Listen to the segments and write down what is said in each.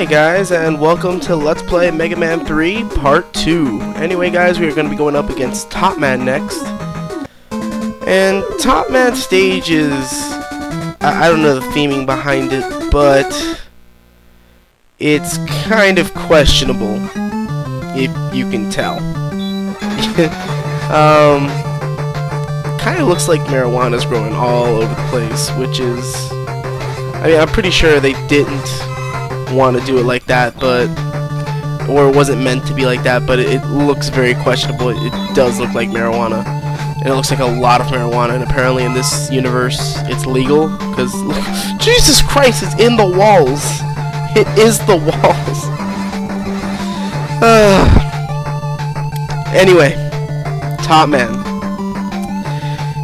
Hey guys, and welcome to Let's Play Mega Man 3 Part 2. Anyway guys, we are going to be going up against Top Man next. And Top Man stage is... I don't know the theming behind it, but... it's kind of questionable, if you can tell. Kind of looks like marijuana's growing all over the place, which is... I mean, I'm pretty sure they didn't want to do it like that, but or it wasn't meant to be like that, but it looks very questionable. It does look like marijuana, and it looks like a lot of marijuana, and apparently in this universe it's legal, because Jesus Christ, it's in the walls. It is the walls. Anyway, Top Man.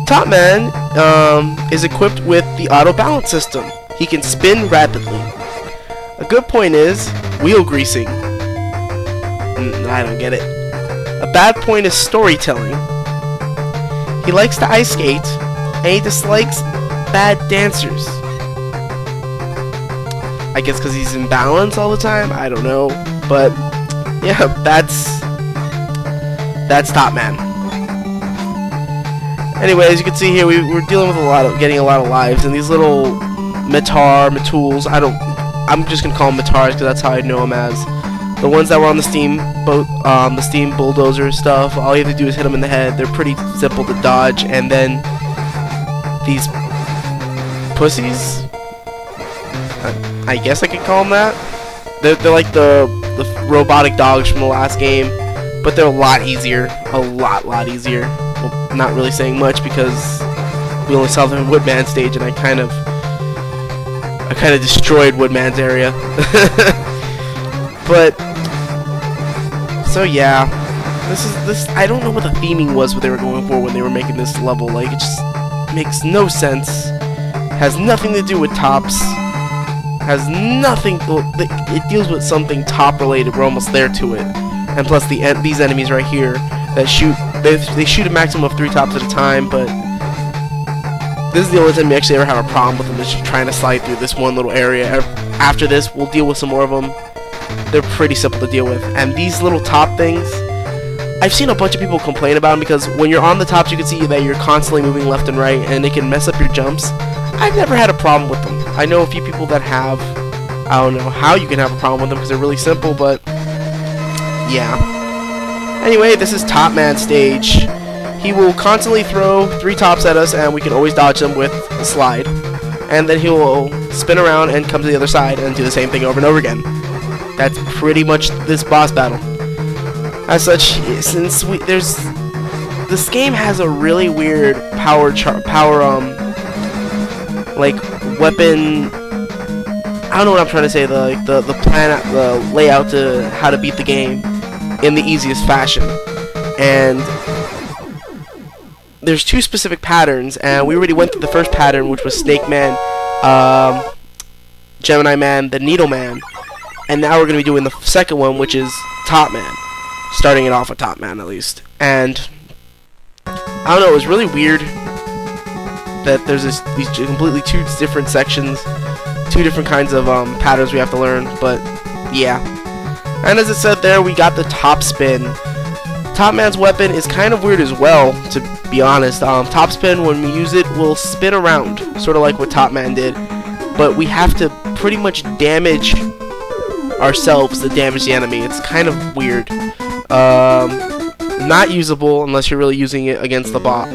Top Man is equipped with the auto balance system. He can spin rapidly. A good point is wheel greasing. I don't get it. A bad point is storytelling. He likes to ice skate, and he dislikes bad dancers. I guess because he's in balance all the time? I don't know. But, yeah, that's Top Man. Anyway, as you can see here, we're dealing with getting a lot of lives, and these little Matools, I'm just gonna call them Matars because that's how I know them as. The ones that were on the steam boat, the steam bulldozer stuff, all you have to do is hit them in the head. They're pretty simple to dodge, and then these pussies, I guess I could call them that. They're like the robotic dogs from the last game, but they're a lot easier, a lot easier. Well, not really saying much because we only saw them in Woodman stage, and I kind of destroyed Woodman's area. But so yeah, this I don't know what the theming was, what they were going for when they were making this level. Like, it just makes no sense. Has nothing to do with tops. Has nothing. It deals with something top related. We're almost there to it. And plus these enemies right here that shoot. They shoot a maximum of 3 tops at a time, but this is the only time we actually ever have a problem with them, is just trying to slide through this one little area. After this, we'll deal with some more of them. They're pretty simple to deal with. And these little top things, I've seen a bunch of people complain about them because when you're on the tops, you can see that you're constantly moving left and right, and they can mess up your jumps. I've never had a problem with them. I know a few people that have. I don't know how you can have a problem with them because they're really simple, but yeah. Anyway, this is Top Man stage. He will constantly throw 3 tops at us, and we can always dodge them with a slide. And then he will spin around and come to the other side and do the same thing over and over again. That's pretty much this boss battle. As such, since this game has a really weird like weapon. I don't know what I'm trying to say. The plan, the layout to how to beat the game in the easiest fashion, and there's 2 specific patterns, and we already went through the first pattern, which was Snake Man, Gemini Man, the Needle Man, and now we're going to be doing the second one, which is Top Man, starting it off with Top Man at least. And I don't know, it was really weird that there's these completely 2 different sections, 2 different kinds of patterns we have to learn, but yeah. And as it said there, we got the top spin. Top Man's weapon is kind of weird as well, to be honest. Top spin, when we use it, will spin around, sort of like what Top Man did, but we have to pretty much damage ourselves to damage the enemy. It's kind of weird. Not usable unless you're really using it against the boss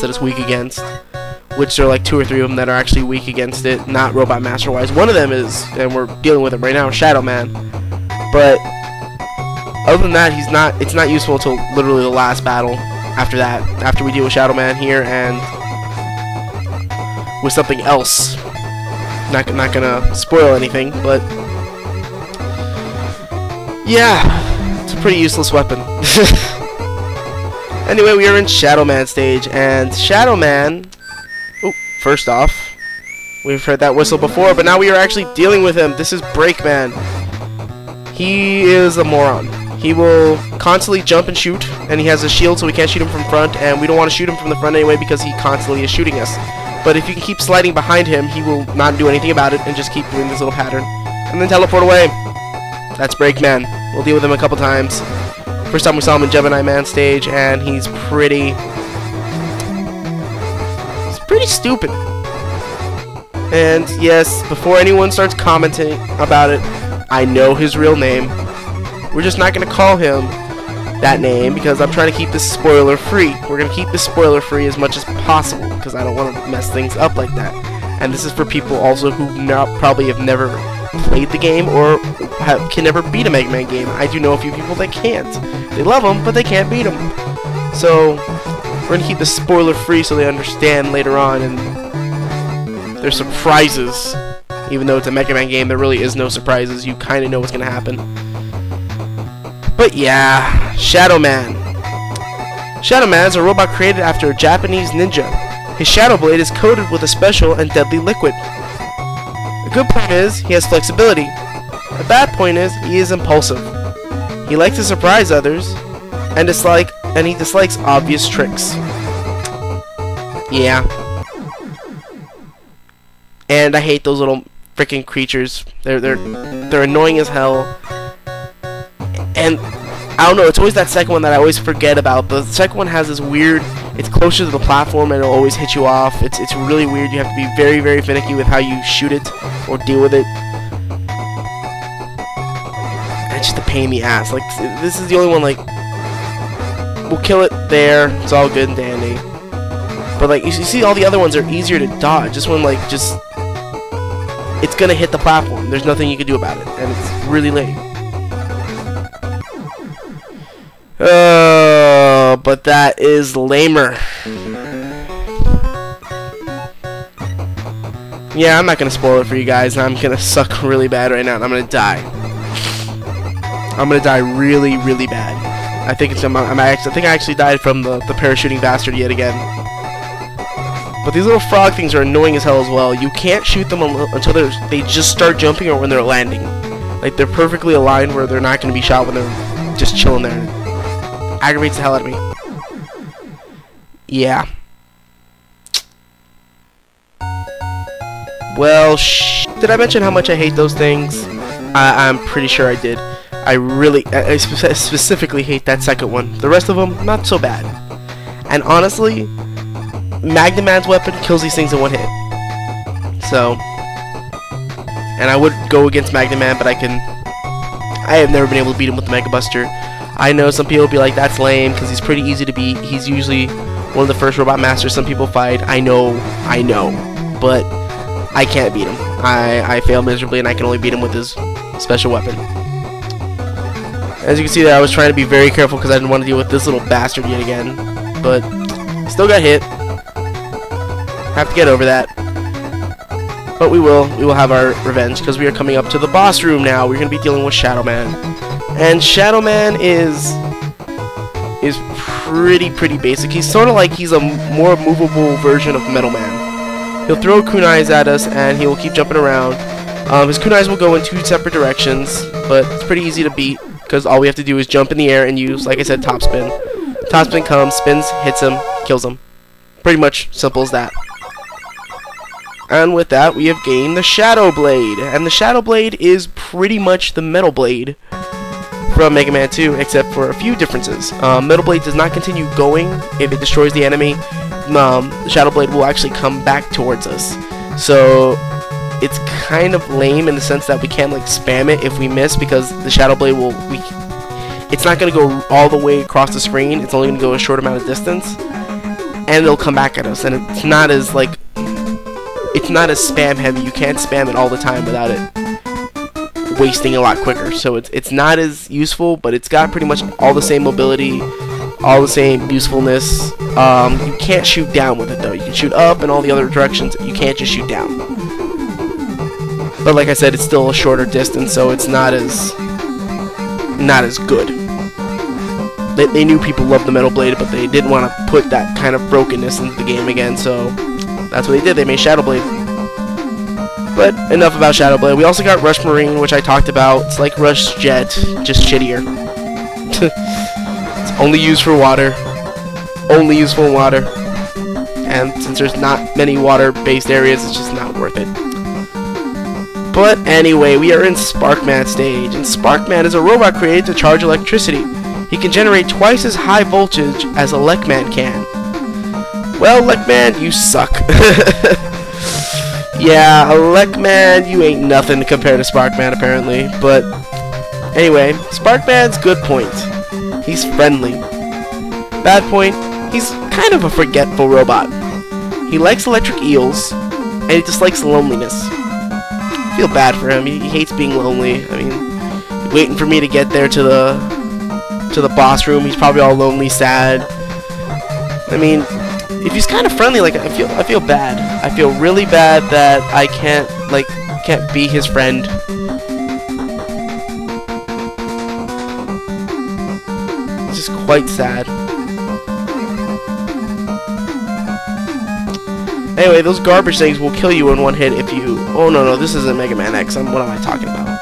that it's weak against, which there are like 2 or 3 of them that are actually weak against it, not Robot Master wise. One of them is, and we're dealing with him right now, Shadow Man. But other than that, it's not useful until literally the last battle. After that, after we deal with Shadow Man here and with something else. Not gonna spoil anything, but yeah, it's a pretty useless weapon. Anyway, we are in Shadow Man stage, and Shadow Man. Oh, first off, we've heard that whistle before, but now we are actually dealing with him. This is Breakman. He is a moron. He will constantly jump and shoot, and he has a shield so we can't shoot him from front, and we don't want to shoot him from the front anyway because he constantly is shooting us. But if you can keep sliding behind him, he will not do anything about it and just keep doing this little pattern. And then teleport away. That's Breakman. We'll deal with him a couple times. First time we saw him in Gemini Man stage, and he's pretty stupid. And yes, before anyone starts commenting about it, I know his real name. We're just not going to call him that name because I'm trying to keep this spoiler free. We're going to keep this spoiler free as much as possible because I don't want to mess things up like that. And this is for people also who probably have never played the game or can never beat a Mega Man game. I do know a few people that can't. They love them, but they can't beat them. So we're going to keep this spoiler free so they understand later on, and there's surprises. Even though it's a Mega Man game, there really is no surprises. You kind of know what's going to happen. But yeah, Shadow Man. Shadow Man is a robot created after a Japanese ninja. His Shadow Blade is coated with a special and deadly liquid. The good point is, he has flexibility. The bad point is, he is impulsive. He likes to surprise others, and he dislikes obvious tricks. Yeah. And I hate those little freaking creatures. They're annoying as hell. And I don't know, it's always that second one that I always forget about. The second one has this weird, it's closer to the platform and it'll always hit you off. It's really weird. You have to be very, very finicky with how you shoot it or deal with it. It's just a pain in the ass. Like, this is the only one, like, we'll kill it there. It's all good and dandy. But, like, you see all the other ones are easier to dodge. This one, like, just, it's gonna hit the platform. There's nothing you can do about it. And it's really lame. But that is lamer. Yeah, I'm not gonna spoil it for you guys. I'm gonna suck really bad right now, and I'm gonna die. I'm gonna die really, really bad. I think I actually died from the parachuting bastard yet again. But these little frog things are annoying as hell as well. You can't shoot them until they just start jumping or when they're landing. Like, they're perfectly aligned where they're not gonna be shot when they're just chilling there. It aggravates the hell out of me. Yeah. Well, did I mention how much I hate those things? I'm pretty sure I did. I specifically hate that second one. The rest of them, not so bad. And honestly, Magnum Man's weapon kills these things in one hit. So, and I would go against Magnum Man, but I have never been able to beat him with the Mega Buster. I know some people will be like, that's lame, because he's pretty easy to beat. He's usually one of the first robot masters some people fight. I know, but I can't beat him. I fail miserably, and I can only beat him with his special weapon. As you can see there, I was trying to be very careful because I didn't want to deal with this little bastard yet again. But still got hit. Have to get over that. But we will have our revenge because we are coming up to the boss room now. We're going to be dealing with Shadow Man. And Shadow Man is pretty basic. He's sort of like he's a more movable version of Metal Man. He'll throw kunais at us and he will keep jumping around. His kunais will go in 2 separate directions, but it's pretty easy to beat because all we have to do is jump in the air and use, like I said, top spin. Top spin comes, spins, hits him, kills him. Pretty much simple as that. And with that, we have gained the Shadow Blade. And the Shadow Blade is pretty much the Metal Blade from Mega Man 2, except for a few differences. Metal Blade does not continue going if it destroys the enemy. The Shadow Blade will actually come back towards us. So it's kind of lame in the sense that we can't like spam it if we miss, because the Shadow Blade it's not going to go all the way across the screen. It's only going to go a short amount of distance, and it'll come back at us. And it's not as spam heavy. You can't spam it all the time without it wasting a lot quicker. So it's not as useful, but it's got pretty much all the same mobility, all the same usefulness. You can't shoot down with it though. You can shoot up in all the other directions. You can't just shoot down. But like I said, it's still a shorter distance, so it's not as good. They knew people loved the Metal Blade, but they didn't want to put that kind of brokenness into the game again, so that's what they did. They made Shadow Blade. But enough about Shadow Blade. We also got Rush Marine, which I talked about. It's like Rush Jet, just shittier. It's only used for water. Only useful in water. And since there's not many water-based areas, it's just not worth it. But anyway, we are in Sparkman stage, and Sparkman is a robot created to charge electricity. He can generate twice as high voltage as a Lekman can. Well, Lekman, you suck. Yeah, Lekman, you ain't nothing compared to Sparkman, apparently. But anyway, Sparkman's good point. He's friendly. Bad point, he's kind of a forgetful robot. He likes electric eels, and he dislikes loneliness. I feel bad for him. He hates being lonely. I mean, he's waiting for me to get there to the boss room. He's probably all lonely, sad. I mean, if he's kind of friendly, like I feel bad. I feel really bad that I can't be his friend. It's just quite sad. Anyway, those garbage things will kill you in one hit if you... Oh, no, this isn't Mega Man X. What am I talking about?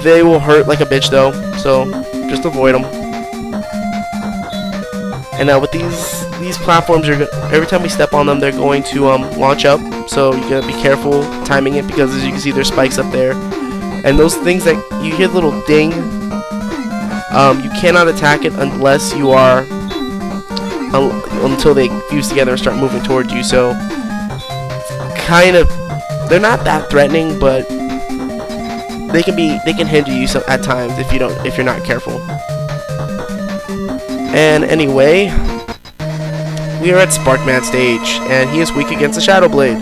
They will hurt like a bitch, though, so just avoid them. And now with these platforms, every time we step on them, they're going to launch up, so you gotta be careful timing it, because as you can see, there's spikes up there. And those things that you hear the little ding, you cannot attack it unless you are... until they fuse together and start moving towards you. So kind of, they're not that threatening, but they can hinder you at times if you're not careful. And anyway, we are at Sparkman stage, and he is weak against the Shadow Blade.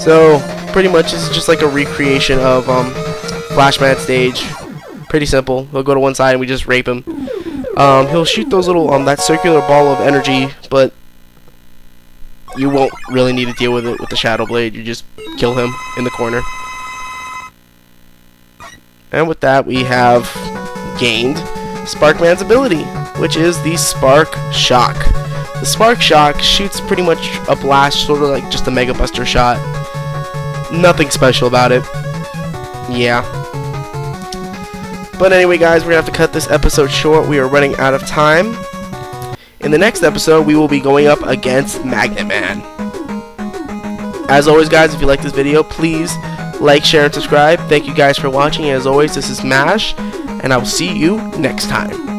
So pretty much this is just like a recreation of Flashman stage. Pretty simple. He'll go to one side and we just rape him. He'll shoot those little, that circular ball of energy, but you won't really need to deal with it with the Shadow Blade. You just kill him in the corner. And with that, we have gained Sparkman's ability, which is the Spark Shock. The Spark Shock shoots pretty much a blast, sort of like just a Mega Buster shot. Nothing special about it. Yeah. But anyway, guys, we're going to have to cut this episode short. We are running out of time. In the next episode, we will be going up against Magnet Man. As always, guys, if you like this video, please like, share, and subscribe. Thank you guys for watching. As always, this is Mash, and I will see you next time.